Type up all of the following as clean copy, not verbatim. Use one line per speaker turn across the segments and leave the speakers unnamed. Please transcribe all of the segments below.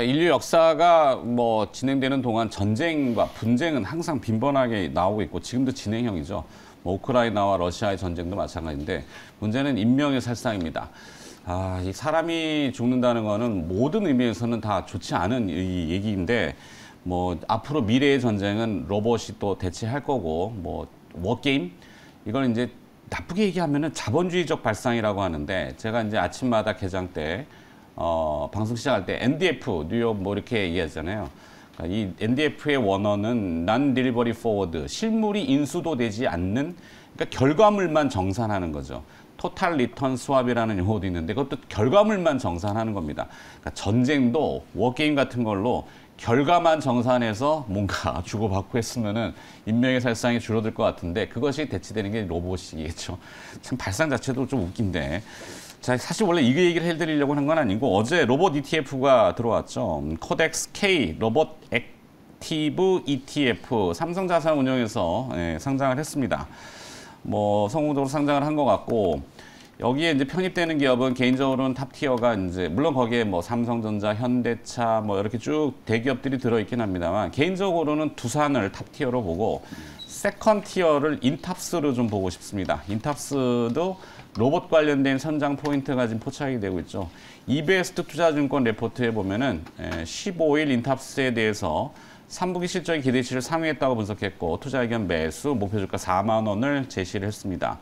자, 인류 역사가 뭐 진행되는 동안 전쟁과 분쟁은 항상 빈번하게 나오고 있고 지금도 진행형이죠. 뭐 우크라이나와 러시아의 전쟁도 마찬가지인데 문제는 인명의 살상입니다. 이 사람이 죽는다는 거는 모든 의미에서는 다 좋지 않은 이 얘기인데 뭐 앞으로 미래의 전쟁은 로봇이 또 대체할 거고 뭐 워게임 이걸 이제 나쁘게 얘기하면은 자본주의적 발상이라고 하는데 제가 이제 아침마다 개장 때 방송 시작할 때 NDF 뉴욕 뭐 이렇게 얘기하잖아요. 그러니까 이 NDF의 원어는 Non-Delivery Forward 실물이 인수도 되지 않는 그러니까 결과물만 정산하는 거죠. 토탈 리턴 스왑이라는 용어도 있는데 그것도 결과물만 정산하는 겁니다. 그러니까 전쟁도 워게임 같은 걸로 결과만 정산해서 뭔가 주고받고 했으면은 인명의 살상이 줄어들 것 같은데 그것이 대체되는 게 로봇이겠죠. 참 발상 자체도 좀 웃긴데. 자, 사실 원래 이 얘기를 해드리려고 한 건 아니고 어제 로봇 ETF가 들어왔죠. 코덱스 K 로봇 액티브 ETF 삼성자산운용에서 상장을 했습니다. 뭐 성공적으로 상장을 한 것 같고 여기에 이제 편입되는 기업은 개인적으로는 탑티어가 이제 물론 거기에 뭐 삼성전자, 현대차 뭐 이렇게 쭉 대기업들이 들어있긴 합니다만 개인적으로는 두산을 탑티어로 보고 세컨티어를 인탑스로 좀 보고 싶습니다. 인탑스도 로봇 관련된 선장 포인트가 지금 포착이 되고 있죠. 이베스트 투자증권 레포트에 보면은 15일 인탑스에 대해서 3분기 실적이 기대치를 상회했다고 분석했고 투자 의견 매수 목표 주가 4만 원을 제시를 했습니다.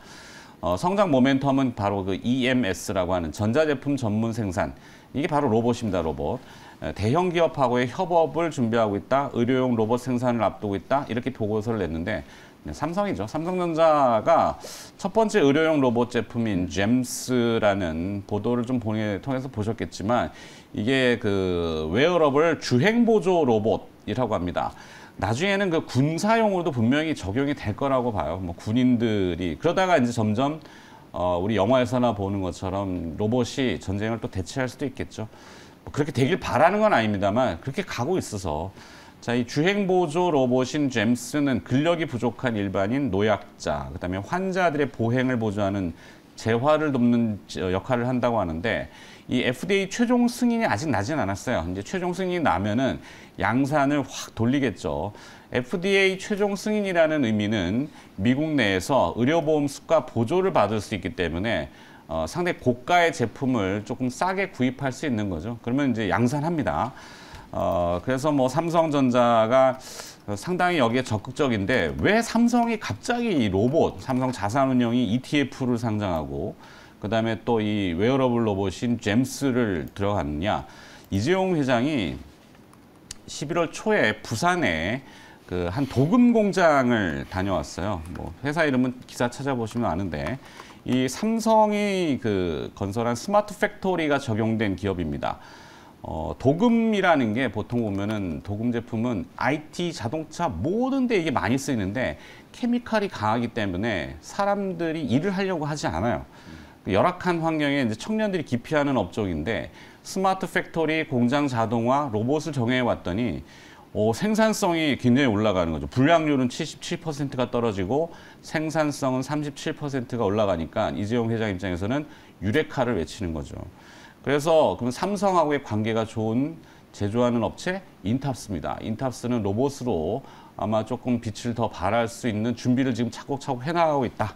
성장 모멘텀은 바로 그 EMS라고 하는 전자제품 전문 생산. 이게 바로 로봇입니다, 로봇. 대형 기업하고의 협업을 준비하고 있다. 의료용 로봇 생산을 앞두고 있다. 이렇게 보고서를 냈는데 삼성이죠. 삼성전자가 첫 번째 의료용 로봇 제품인 잼스라는 보도를 좀 통해서 보셨겠지만 이게 그 웨어러블 주행 보조 로봇이라고 합니다. 나중에는 그 군사용으로도 분명히 적용이 될 거라고 봐요. 뭐 군인들이 그러다가 이제 점점 우리 영화에서나 보는 것처럼 로봇이 전쟁을 또 대체할 수도 있겠죠. 뭐 그렇게 되길 바라는 건 아닙니다만 그렇게 가고 있어서 자, 이 주행 보조 로봇인 잼스는 근력이 부족한 일반인 노약자, 그다음에 환자들의 보행을 보조하는 재활을 돕는 역할을 한다고 하는데 이 FDA 최종 승인이 아직 나진 않았어요. 이제 최종 승인이 나면은 양산을 확 돌리겠죠. FDA 최종 승인이라는 의미는 미국 내에서 의료보험 수가 보조를 받을 수 있기 때문에 상당히 고가의 제품을 조금 싸게 구입할 수 있는 거죠. 그러면 이제 양산합니다. 그래서 뭐 삼성전자가 상당히 여기에 적극적인데 왜 삼성이 갑자기 이 로봇, 삼성 자산운용이 ETF를 상장하고 그다음에 또 이 웨어러블 로봇인 잼스를 들어갔느냐. 이재용 회장이 11월 초에 부산에 그 한 도금 공장을 다녀왔어요. 뭐 회사 이름은 기사 찾아보시면 아는데 이 삼성이 그 건설한 스마트 팩토리가 적용된 기업입니다. 도금이라는 게 보통 보면은 도금 제품은 IT, 자동차 모든 데 이게 많이 쓰이는데 케미칼이 강하기 때문에 사람들이 일을 하려고 하지 않아요. 열악한 환경에 이제 청년들이 기피하는 업종인데 스마트 팩토리, 공장 자동화, 로봇을 정해 왔더니 생산성이 굉장히 올라가는 거죠. 불량률은 77%가 떨어지고 생산성은 37%가 올라가니까 이재용 회장 입장에서는 유레카를 외치는 거죠. 그래서 그럼 삼성하고의 관계가 좋은 제조하는 업체 인탑스입니다. 인탑스는 로봇으로 아마 조금 빛을 더 발할 수 있는 준비를 지금 차곡차곡 해나가고 있다.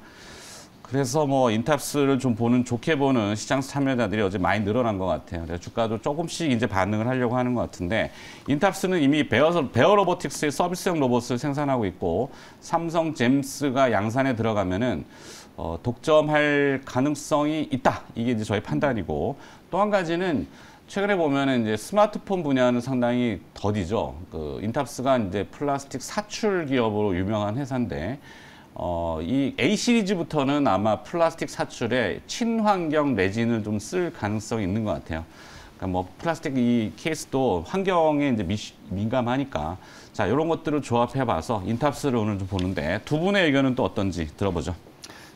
그래서 뭐 인탑스를 좀 좋게 보는 시장 참여자들이 어제 많이 늘어난 것 같아요. 그래서 주가도 조금씩 이제 반응을 하려고 하는 것 같은데 인탑스는 이미 베어 로보틱스의 서비스형 로봇을 생산하고 있고 삼성 잼스가 양산에 들어가면은 독점할 가능성이 있다. 이게 이제 저희 판단이고 또 한 가지는 최근에 보면은 이제 스마트폰 분야는 상당히 더디죠. 그 인탑스가 이제 플라스틱 사출 기업으로 유명한 회사인데 이 A 시리즈부터는 아마 플라스틱 사출에 친환경 레진을 좀 쓸 가능성이 있는 것 같아요. 그러니까 뭐 플라스틱 이 케이스도 환경에 이제 민감하니까 자 이런 것들을 조합해봐서 인탑스를 오늘 좀 보는데 두 분의 의견은 또 어떤지 들어보죠.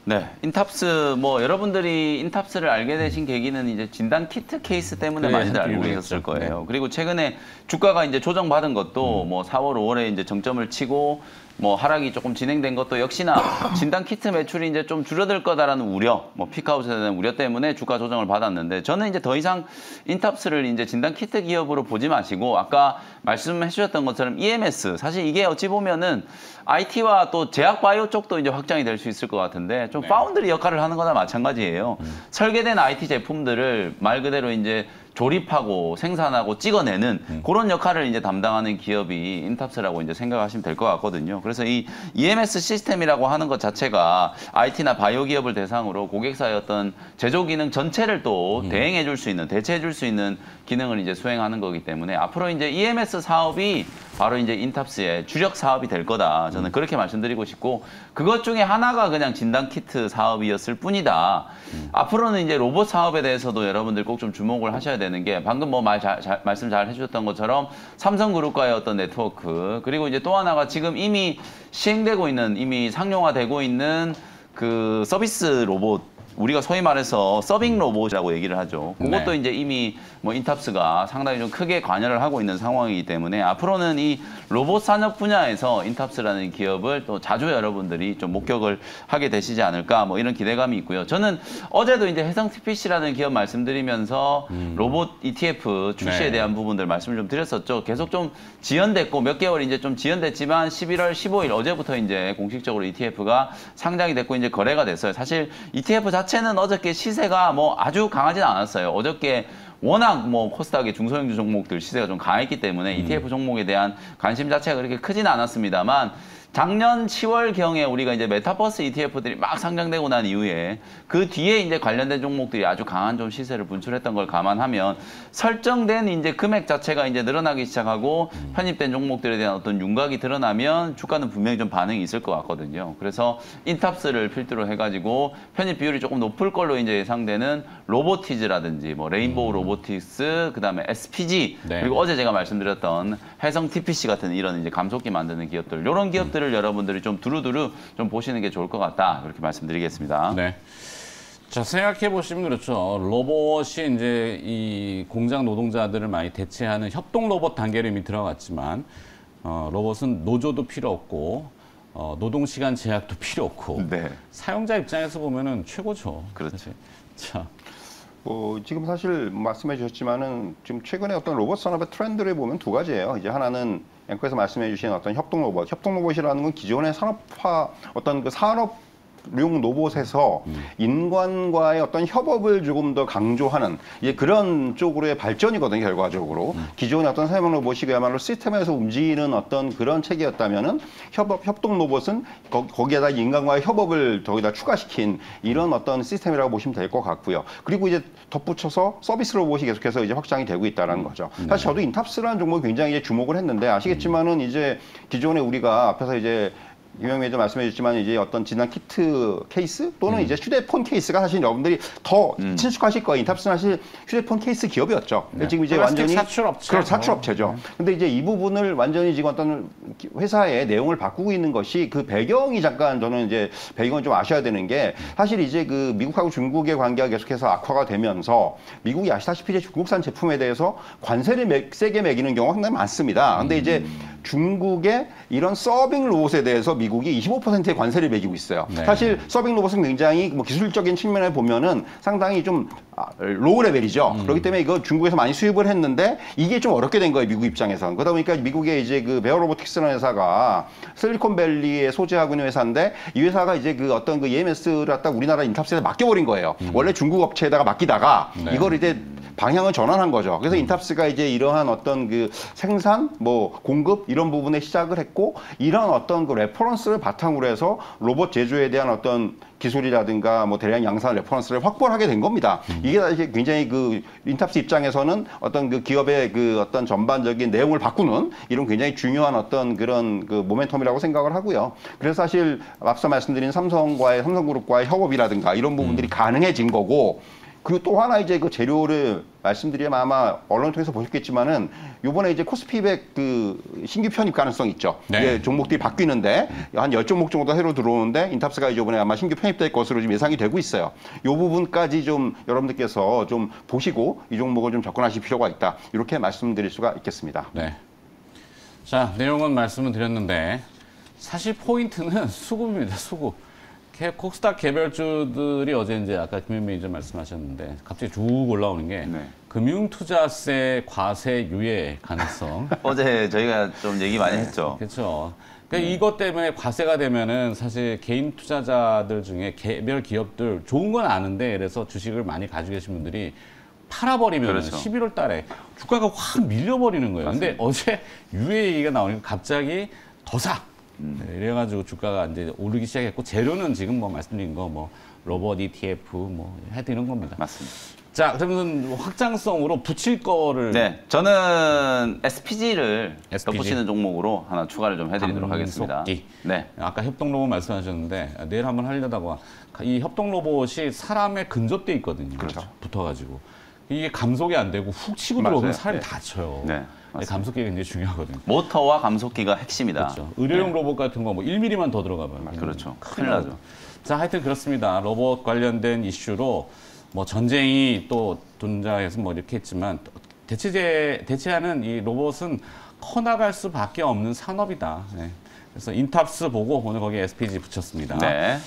네, 인탑스 뭐 여러분들이 인탑스를 알게 되신 계기는 이제 진단 키트 케이스 때문에 많이들 알고 계셨을 거예요.
네.
그리고 최근에 주가가 이제 조정받은 것도 뭐 4월, 5월에 이제 정점을 치고 뭐 하락이 조금 진행된 것도 역시나 진단 키트 매출이 이제 좀 줄어들 거다라는 우려, 뭐 피크아웃에 대한 우려 때문에 주가 조정을 받았는데 저는 이제 더 이상 인탑스를 이제 진단 키트 기업으로 보지 마시고 아까 말씀해 주셨던 것처럼 EMS 사실 이게 어찌 보면은 IT와 또 제약 바이오 쪽도 이제 확장이 될 수 있을 것 같은데 좀 파운드리 역할을 하는 거나 마찬가지예요. 설계된 IT 제품들을 말 그대로 이제 조립하고 생산하고 찍어내는 그런 역할을 이제 담당하는 기업이 인탑스라고 이제 생각하시면 될 것 같거든요. 그래서 이 EMS 시스템이라고 하는 것 자체가 IT나 바이오 기업을 대상으로 고객사의 어떤 제조 기능 전체를 또 대행해 줄 수 있는, 대체해 줄 수 있는 기능을 이제 수행하는 거기 때문에 앞으로 이제 EMS 사업이 바로 이제 인탑스의 주력 사업이 될 거다. 저는 그렇게 말씀드리고 싶고 그것 중에 하나가 그냥 진단 키트 사업이었을 뿐이다. 앞으로는 이제 로봇 사업에 대해서도 여러분들 꼭 좀 주목을 하셔야 되는 게 방금 뭐 말씀 잘 해주셨던 것처럼 삼성그룹과의 어떤 네트워크 그리고 이제 또 하나가 지금 이미 시행되고 있는 이미 상용화되고 있는 그 서비스 로봇 우리가 소위 말해서 서빙 로봇이라고 얘기를 하죠. 그것도
네.
이제 이미 뭐 인탑스가 상당히 좀 크게 관여를 하고 있는 상황이기 때문에 앞으로는 이 로봇 산업 분야에서 인탑스라는 기업을 또 자주 여러분들이 좀 목격을 하게 되시지 않을까 뭐 이런 기대감이 있고요. 저는 어제도 이제 해성 TPC라는 기업 말씀드리면서 로봇 ETF 출시에
네.
대한 부분들 말씀을 좀 드렸었죠. 계속 좀 지연됐고 몇 개월 이제 좀 지연됐지만 11월 15일 어제부터 이제 공식적으로 ETF가 상장이 됐고 이제 거래가 됐어요. 사실 ETF 자체는 어저께 시세가 뭐 아주 강하진 않았어요. 어저께 워낙 뭐 코스닥의 중소형주 종목들 시세가 좀 강했기 때문에 ETF 종목에 대한 관심 자체가 그렇게 크지는 않았습니다만 작년 10월경에 우리가 이제 메타버스 ETF들이 막 상장되고 난 이후에 그 뒤에 이제 관련된 종목들이 아주 강한 좀 시세를 분출했던 걸 감안하면 설정된 이제 금액 자체가 이제 늘어나기 시작하고 편입된 종목들에 대한 어떤 윤곽이 드러나면 주가는 분명히 좀 반응이 있을 것 같거든요. 그래서 인탑스를 필두로 해가지고 편입 비율이 조금 높을 걸로 이제 예상되는 로보티즈라든지 뭐 레인보우 로보틱스, 그다음에 SPG
네.
그리고 어제 제가 말씀드렸던 해성 TPC 같은 이런 이제 감속기 만드는 기업들 이런 기업들을 여러분들이 좀 두루두루 좀 보시는 게 좋을 것 같다 그렇게 말씀드리겠습니다.
네. 자, 생각해 보시면 그렇죠. 로봇이 이제 이 공장 노동자들을 많이 대체하는 협동 로봇 단계로 이미 들어갔지만, 로봇은 노조도 필요 없고, 노동 시간 제약도 필요 없고,
네.
사용자 입장에서 보면은 최고죠.
그렇죠.
사실. 자,
지금 사실 말씀해 주셨지만은 지금 최근에 어떤 로봇 산업의 트렌드를 보면 두 가지예요. 이제 하나는 앵커에서 말씀해 주신 어떤 협동 로봇. 협동 로봇이라는 건 기존의 산업화 어떤 그 산업용 로봇에서 인간과의 어떤 협업을 조금 더 강조하는 이제 그런 쪽으로의 발전이거든요, 결과적으로. 기존의 어떤 사용 로봇이 그야말로 시스템에서 움직이는 어떤 그런 체계였다면은 협동 로봇은 거기에다 인간과의 협업을 더기다 추가시킨 이런 어떤 시스템이라고 보시면 될 것 같고요. 그리고 이제 덧붙여서 서비스 로봇이 계속해서 이제 확장이 되고 있다는 거죠. 사실 저도 인탑스라는 종목에 굉장히 이제 주목을 했는데 아시겠지만은 이제 기존에 우리가 앞에서 이제 유명해도 말씀해 주셨지만 이제 어떤 진단 키트 케이스 또는 이제 휴대폰 케이스가 사실 여러분들이 더 친숙하실 거예요. 인탑스는 사실 휴대폰 케이스 기업이었죠.
네.
지금 이제
플라스틱
완전히
사출업체.
그런 사출업체죠. 근데 이제 이 부분을 완전히 지금 어떤 회사의 내용을 바꾸고 있는 것이 그 배경이 잠깐 저는 이제 배경을 좀 아셔야 되는 게 사실 이제 그 미국하고 중국의 관계가 계속해서 악화가 되면서 미국이 아시다시피 이제 중국산 제품에 대해서 관세를 세게 매기는 경우가 상당히 많습니다. 근데 이제 중국의 이런 서빙 로봇에 대해서 미국이 25%의 관세를 매기고 있어요.
네.
사실 서빙 로봇은 굉장히 뭐 기술적인 측면에 보면은 상당히 좀 로우 레벨이죠. 그렇기 때문에 이거 중국에서 많이 수입을 했는데 이게 좀 어렵게 된 거예요, 미국 입장에서는. 그러다 보니까 미국의 이제 그 베어 로보틱스라는 회사가 실리콘밸리에 소재하고 있는 회사인데 이 회사가 이제 그 어떤 그 EMS를 갖다 우리나라 인탑스에 맡겨버린 거예요. 원래 중국 업체에다가 맡기다가
네.
이걸 이제 방향을 전환한 거죠. 그래서 인탑스가 이제 이러한 어떤 그 생산, 뭐 공급 이런 부분에 시작을 했고 이런 어떤 그 레퍼런스를 바탕으로 해서 로봇 제조에 대한 어떤 기술이라든가 뭐 대량 양산 레퍼런스를 확보를 하게 된 겁니다. 이게 사실 굉장히 그 인탑스 입장에서는 어떤 그 기업의 그 어떤 전반적인 내용을 바꾸는 이런 굉장히 중요한 어떤 그런 그 모멘텀이라고 생각을 하고요. 그래서 사실 앞서 말씀드린 삼성그룹과의 협업이라든가 이런 부분들이 가능해진 거고 그리고 또 하나 이제 그 재료를 말씀드리면 아마 언론을 통해서 보셨겠지만은 요번에 이제 코스피백 그 신규 편입 가능성이 있죠.
네.
이게 종목들이 바뀌는데 한 10종목 정도 새로 들어오는데 인탑스가 이번에 아마 신규 편입될 것으로 지금 예상이 되고 있어요. 요 부분까지 좀 여러분들께서 좀 보시고 이 종목을 좀 접근하실 필요가 있다. 이렇게 말씀드릴 수가 있겠습니다.
네. 자, 내용은 말씀을 드렸는데, 사실 포인트는 수급입니다. 수급. 코스닥 개별주들이 어제 이제 아까 김현 매니저 말씀하셨는데 갑자기 쭉 올라오는 게
네.
금융투자세 과세 유예 가능성.
어제 저희가 좀 얘기 많이 했죠.
그렇죠. 그러니까 이것 때문에 과세가 되면은 사실 개인 투자자들 중에 개별 기업들 좋은 건 아는데 그래서 주식을 많이 가지고 계신 분들이 팔아버리면
그렇죠.
11월 달에 주가가 확 밀려버리는 거예요. 근데 어제 유예 얘기가 나오니까 갑자기 더 사. 네, 이래가지고 주가가 이제 오르기 시작했고 재료는 지금 뭐 말씀드린 거 뭐 로봇 ETF 뭐 하여튼 이런 겁니다.
맞습니다.
자 그러면 확장성으로 붙일 거를
네, 저는 SPG를
SPG.
덧붙이는 종목으로 하나 추가를 좀 해드리도록 하겠습니다.
감속기.
네,
아까 협동 로봇 말씀하셨는데 내일 한번 하려다가 이 협동 로봇이 사람에 근접돼 있거든요.
그렇죠.
붙어가지고 이게 감속이 안 되고 훅 치고
맞아요.
들어오면 사람이
네.
다쳐요.
네,
감속기가 굉장히 중요하거든요.
모터와 감속기가 핵심이다.
그렇죠. 의료용 로봇 같은 거 뭐 1mm만 더 들어가면
그렇죠. 큰일 나죠.
자, 하여튼 그렇습니다. 로봇 관련된 이슈로 뭐 전쟁이 또 존재해서 뭐 이렇게 했지만 대체하는 이 로봇은 커나갈 수밖에 없는 산업이다. 네. 그래서 인탑스 보고 오늘 거기에 SPG 붙였습니다.
네.